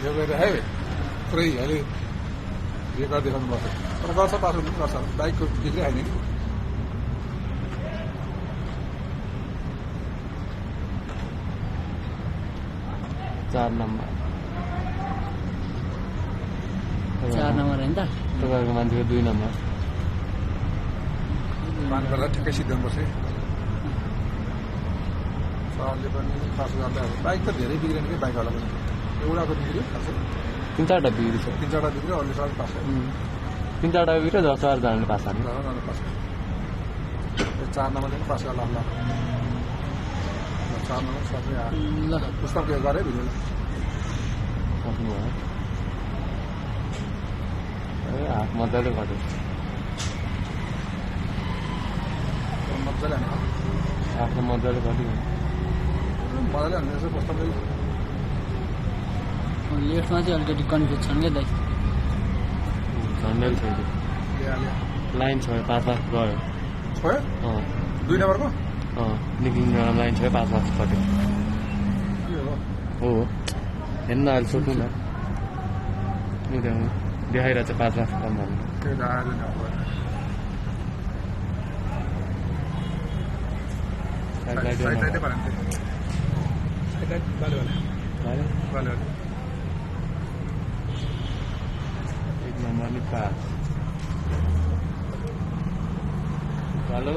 यो गएर है पुरै अहिले रेकर्ड देखाउनु पर्छ तर गर्छ पास पनि गर्छ बाइकको बिग्रै होइन नि 4 नम्बर 4 नम्बर हैन त तपाईहरुको मान्छेको 2 नम्बर पान गर्दा ठिकै सिद्धाउनुपर्छ है सरले पनि पास गर्दा बाइक त धेरै बिग्रेन कि बाइकवाला पनि एउटाको बिग्रियो खासै 3-4टा बिग्रिछ 3-4टा बिग्रियो अरूले सबै पास गर्यो 3-4टा बिग्रियो 10-4जनाले पास हाल्नु 10जनाले पास गर्यो 4 नम्बरले पनि पास गर्ला होला 4 नम्बर सबै ल पुस्तक यो गरे भिडियोले सक्नु भयो हात मजाले गर्यो मजाले हाने आफ्नो मजाले गर्यो मजाले हान्ने रहेछ पुस्तकले लेफ्टमा चाहिँ अलिकति कन्फ्युज छन् क्या दाइ झन्डै छैन लाइन छ 5 गयो छोयो 2 नम्बरको निकिङ लाइन छ 5 कट्यो हो हेर्न अहिले सोध्नु न देखाइरहेको छ 5 लाख कम भन्नु त्यो त आएर नि साइड बनान्थे साइड बाले एक नम्बर नि 5 हेलो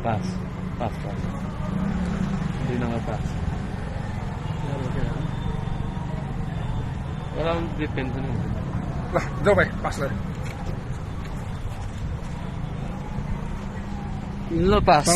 5 2 नम्बर 5 अराउन्ड डिफेन्स पनि हुन्छ ल जाऊ भाइ पास गरे ल पास